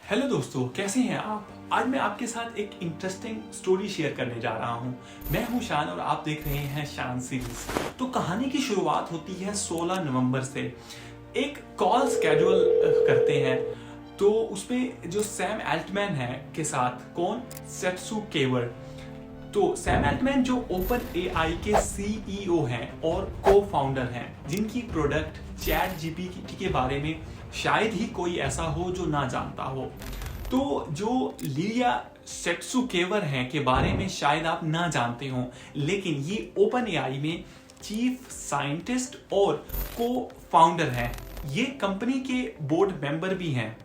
Hello दोस्तों, कैसे हैं आप। आज मैं आपके साथ एक इंटरेस्टिंग स्टोरी शेयर करने जा रहा हूं। मैं हूं शान और आप देख रहे हैं शान सीरीज। तो कहानी की शुरुआत होती है 16 नवंबर से। एक कॉल स्केड्यूल करते हैं तो उसमें जो सैम एल्टमैन है के साथ कौन, सेट्सू केवर। तो सैम एल्टमैन जो ओपन एआई के सीईओ हैं और को फाउंडर हैं, जिनकी प्रोडक्ट चैट जीपीटी के बारे में शायद ही कोई ऐसा हो जो ना जानता हो। तो जो लिया सेट्सू केवर हैं के बारे में शायद आप ना जानते हो, लेकिन ये ओपन एआई में चीफ साइंटिस्ट और को फाउंडर हैं। ये कंपनी के बोर्ड मेंबर भी हैं।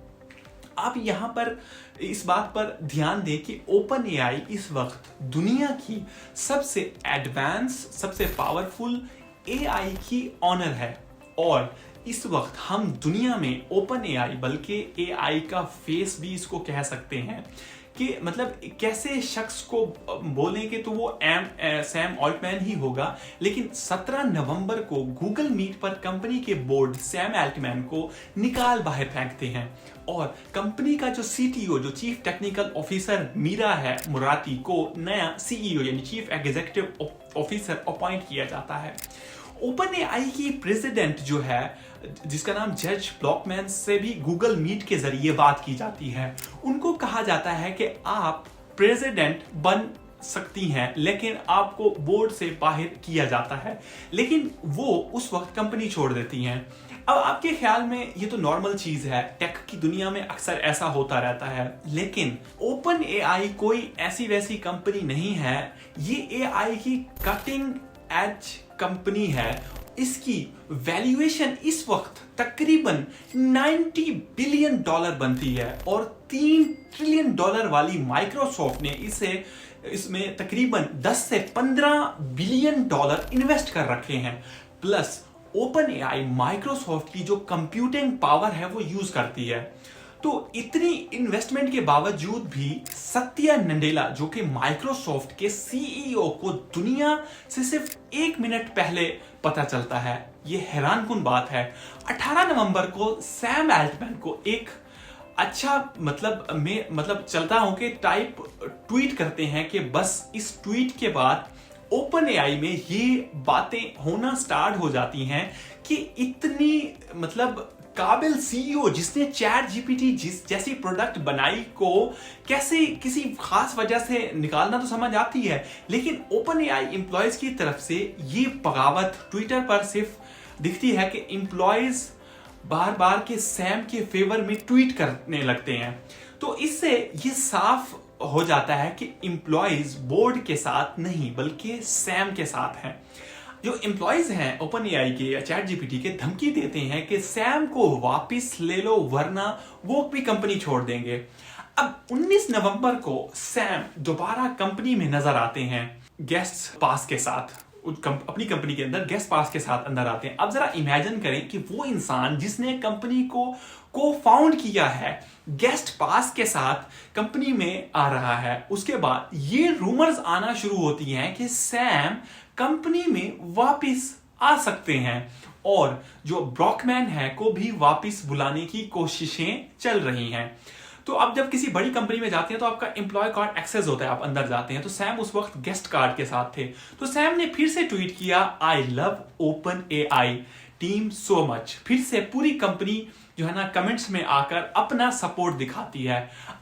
आप यहाँ पर इस बात पर ध्यान दें कि ओपन एआई इस वक्त दुनिया की सबसे एडवांस, सबसे पावरफुल एआई की ऑनर है। और इस वक्त हम दुनिया में ओपन एआई, बल्कि एआई का फेस भी इसको कह सकते हैं कि मतलब कैसे शख्स को बोलेंगे तो वो सैम ऑल्टमैन ही होगा। लेकिन 17 नवंबर को गूगल मीट पर कंपनी के बोर्ड सैम ऑल्टमैन को निकाल बाहर फेंकते हैं और कंपनी का जो सीटीओ, जो चीफ टेक्निकल ऑफिसर मीरा है मुराती, को नया सीईओ यानी चीफ एग्जीक्यूटिव ऑफिसर अपॉइंट किया जाता है। ओपन एआई की प्रेसिडेंट जो है, जिसका नाम जज ब्लॉकमैन, से भी गूगल मीट के जरिए बात की जाती है। उनको कहा जाता है कि आप प्रेसिडेंट बन सकती हैं, लेकिन आपको बोर्ड से बाहर किया जाता है। लेकिन वो उस वक्त कंपनी छोड़ देती हैं। अब आपके ख्याल में ये तो नॉर्मल चीज है, टेक की दुनिया में अक्सर ऐसा होता रहता है। लेकिन ओपन एआई कोई ऐसी वैसी कंपनी नहीं है। ये एआई की कटिंग एज कंपनी है। इसकी वैल्यूएशन इस वक्त तकरीबन 90 बिलियन डॉलर बनती है और 3 ट्रिलियन डॉलर वाली माइक्रोसॉफ्ट ने इसमें तकरीबन 10 से 15 बिलियन डॉलर इन्वेस्ट कर रखे हैं। प्लस ओपन एआई माइक्रोसॉफ्ट की जो कंप्यूटिंग पावर है वो यूज करती है। तो इतनी इन्वेस्टमेंट के बावजूद भी सत्या नडेला, जो कि माइक्रोसॉफ्ट के सीईओ, को दुनिया से सिर्फ 1 मिनट पहले पता चलता है। यह हैरानकुन बात है। 18 नवंबर को सैम एल्टमैन को एक अच्छा मतलब चलता हूं कि टाइप ट्वीट करते हैं कि बस इस ट्वीट के बाद ओपन एआई में ये बातें होना स्टार्ट हो जाती हैं कि इतनी काबिल सीईओ, जिसने चैट जीपीटी जैसी प्रोडक्ट बनाई, को कैसे किसी खास वजह से निकालना तो समझ आती है, लेकिन ओपन एआई एम्प्लॉयज की तरफ से ये बगावत ट्विटर पर सिर्फ दिखती है कि एम्प्लॉयज बार बार के सैम के फेवर में ट्वीट करने लगते हैं। तो इससे ये साफ हो जाता है कि एम्प्लॉयज बोर्ड के साथ नहीं बल्कि सैम के साथ हैं। जो एम्प्लॉयज हैं ओपन एआई के या चैट जीपीटी के, धमकी देते हैं कि सैम को वापस ले लो वरना वो भी कंपनी छोड़ देंगे। अब 19 नवंबर को सैम दोबारा कंपनी में नजर आते हैं गेस्ट पास के साथ। अपनी कंपनी के अंदर गेस्ट पास के साथ अंदर आते हैं। अब जरा इमेजिन करें कि वो इंसान जिसने कंपनी को फाउंड किया है, गेस्ट पास के साथ कंपनी में आ रहा है। उसके बाद ये रूमर्स आना शुरू होती हैं कि सैम कंपनी में वापस आ सकते हैं और जो ब्लॉकमैन है को भी वापस बुलाने की कोशिशें चल रही हैं। तो अब जब किसी बड़ी कंपनी में जाते हैं तो आपका एम्प्लॉय कार्ड एक्सेस होता है, आप अंदर जाते हैं। तो सैम उस वक्त गेस्ट कार्ड के साथ थे। तो सैम ने फिर से ट्वीट किया, I love open AI team so much. फिर से पूरी कंपनी जो है ना कमेंट्स में आकर अपना सपोर्ट दिखाती है।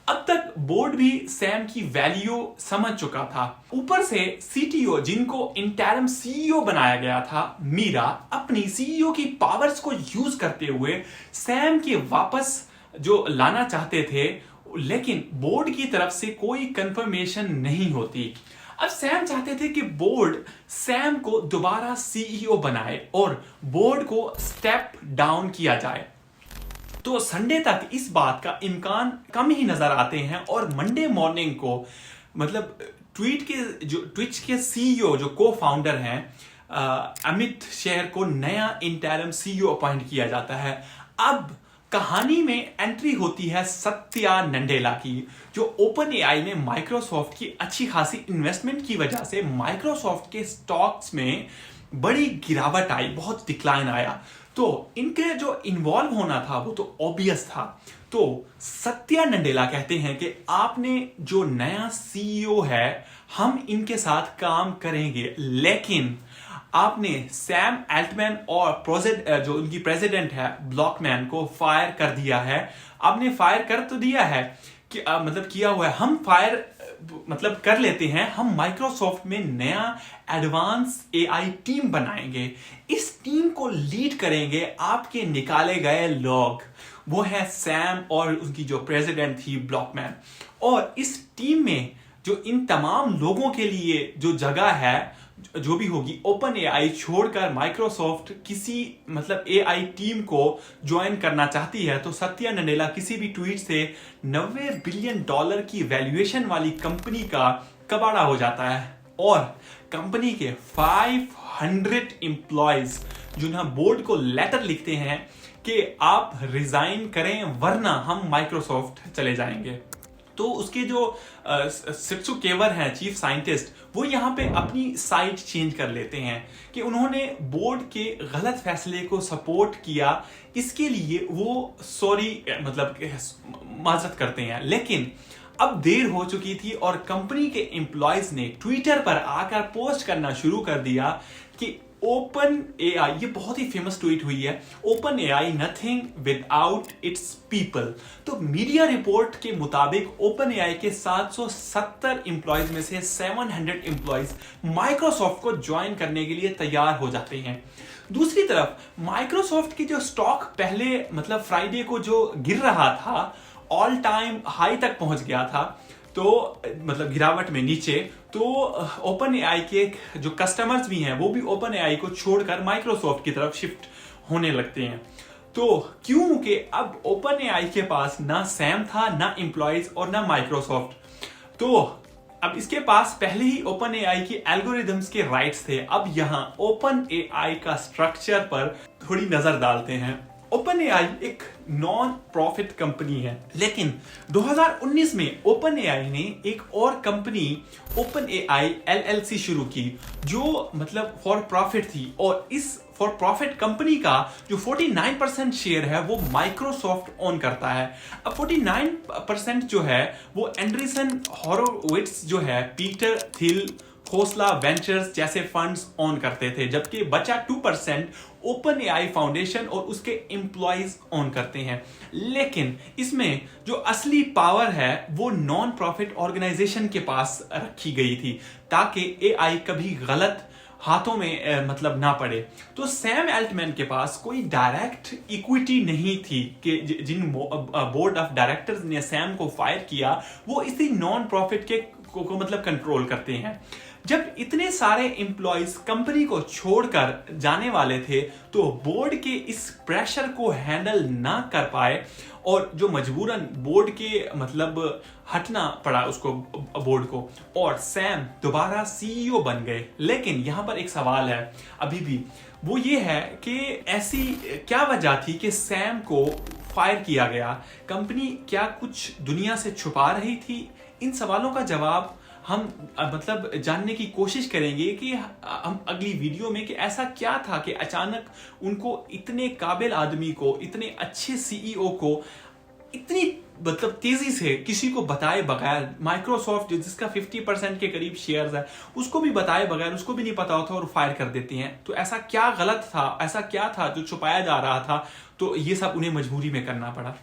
अब तक बोर्ड भी सैम की वैल्यू समझ चुका था। ऊपर से सीटीओ, जिनको इंटरिम सीईओ बनाया गया था, मीरा, अपनी सीईओ की पावर्स को यूज करते हुए सैम के वापस जो लाना चाहते थे, लेकिन बोर्ड की तरफ से कोई कंफर्मेशन नहीं होती। अब सैम चाहते थे कि बोर्ड सैम को दोबारा सीईओ बनाए और बोर्ड को स्टेप डाउन किया जाए। तो संडे तक इस बात का इम्कान कम ही नजर आते हैं और मंडे मॉर्निंग को ट्विच के सीईओ, जो को फाउंडर हैं अमित शेर, को नया इंटरिम सीईओ अपॉइंट किया जाता है। अब कहानी में एंट्री होती है सत्या नडेला की, जो ओपन एआई में माइक्रोसॉफ्ट की अच्छी खासी इन्वेस्टमेंट की वजह से माइक्रोसॉफ्ट के स्टॉक्स में बड़ी गिरावट आई, बहुत डिक्लाइन आया। तो इनके जो इन्वॉल्व होना था वो तो ऑब्वियस था। तो सत्या नडेला कहते हैं कि आपने जो नया सीईओ है हम इनके साथ काम करेंगे, लेकिन आपने सैम एल्टमैन और जो उनकी प्रेसिडेंट है ब्लॉकमैन को फायर कर दिया है। आपने फायर कर तो दिया है कि मतलब किया हुआ है, हम फायर मतलब कर लेते हैं, हम माइक्रोसॉफ्ट में नया एडवांस एआई टीम बनाएंगे। इस टीम को लीड करेंगे आपके निकाले गए लोग, वो है सैम और उनकी जो प्रेसिडेंट थी ब्लॉकमैन। और इस टीम में जो इन तमाम लोगों के लिए जो जगह है जो भी होगी, ओपन एआई छोड़कर माइक्रोसॉफ्ट किसी मतलब एआई टीम को ज्वाइन करना चाहती है तो सत्या नडेला किसी भी ट्वीट से $90 बिलियन की वैल्यूएशन वाली कंपनी का कबाड़ा हो जाता है। और कंपनी के 500 एम्प्लॉयज जो ना बोर्ड को लेटर लिखते हैं कि आप रिजाइन करें वरना हम माइक्रोसॉफ्ट चले जाएंगे। तो उसके जो सित्सु केवर हैं चीफ साइंटिस्ट, वो यहाँ पे अपनी साइड चेंज कर लेते हैं कि उन्होंने बोर्ड के गलत फैसले को सपोर्ट किया, इसके लिए वो सॉरी मतलब माजरत करते हैं। लेकिन अब देर हो चुकी थी और कंपनी के एम्प्लॉयज ने ट्विटर पर आकर पोस्ट करना शुरू कर दिया कि ओपन एआई, ये बहुत ही फेमस ट्वीट हुई है, open AI nothing without its people. तो मीडिया रिपोर्ट के मुताबिक ओपन एआई के 770 एम्प्लॉयज में से 700 एम्प्लॉयज माइक्रोसॉफ्ट को ज्वाइन करने के लिए तैयार हो जाते हैं। दूसरी तरफ माइक्रोसॉफ्ट की जो स्टॉक पहले मतलब फ्राइडे को जो गिर रहा था, ऑल टाइम हाई तक पहुंच गया था, तो मतलब गिरावट में नीचे, तो ओपन एआई के जो कस्टमर्स भी हैं वो भी ओपन एआई को छोड़कर माइक्रोसॉफ्ट की तरफ शिफ्ट होने लगते हैं। तो क्योंकि अब ओपन एआई के पास ना सैम था, ना एम्प्लॉयज और ना माइक्रोसॉफ्ट, तो अब इसके पास पहले ही ओपन एआई की एल्गोरिदम्स के राइट्स थे। अब यहां ओपन एआई का स्ट्रक्चर पर थोड़ी नजर डालते हैं। ओपन एआई एक नॉन प्रॉफिट कंपनी है, लेकिन 2019 में ओपन एआई ने एक और कंपनी ओपन एआई एलएलसी शुरू की जो मतलब फॉर प्रॉफिट थी। और इस फॉर प्रॉफिट कंपनी का जो 49% शेयर है वो माइक्रोसॉफ्ट ओन करता है। अब 49% जो है वो एंड्रीसन हॉरोविट्ज जो है पीटर थिल खोसला वेंचर्स जैसे फंड्स ऑन करते थे, जबकि बचा 2% ओपन एआई फाउंडेशन और उसके एम्प्लॉयज ऑन करते हैं। लेकिन इसमें जो असली पावर है वो नॉन प्रॉफिट ऑर्गेनाइजेशन के पास रखी गई थी ताकि एआई कभी गलत हाथों में मतलब ना पड़े। तो सैम एल्टमैन के पास कोई डायरेक्ट इक्विटी नहीं थी कि जिन बोर्ड ऑफ डायरेक्टर्स ने सैम को फायर किया वो इसी नॉन प्रॉफिट के को मतलब कंट्रोल करते हैं। जब इतने सारे एम्प्लॉयज कंपनी को छोड़कर जाने वाले थे तो बोर्ड के इस प्रेशर को हैंडल ना कर पाए और जो मजबूरन बोर्ड के मतलब हटना पड़ा उसको बोर्ड को, और सैम दोबारा सीईओ बन गए। लेकिन यहां पर एक सवाल है अभी भी, वो ये है कि ऐसी क्या वजह थी कि सैम को फायर किया गया? कंपनी क्या कुछ दुनिया से छुपा रही थी? इन सवालों का जवाब हम मतलब जानने की कोशिश करेंगे कि हम अगली वीडियो में कि ऐसा क्या था कि अचानक उनको इतने काबिल आदमी को, इतने अच्छे सीईओ को इतनी मतलब तेजी से किसी को बताए बगैर, माइक्रोसॉफ्ट जिसका 50% के करीब शेयर्स है उसको भी बताए बगैर, उसको भी नहीं पता होता और फायर कर देती हैं। तो ऐसा क्या गलत था, ऐसा क्या था जो छुपाया जा रहा था? तो ये सब उन्हें मजबूरी में करना पड़ा।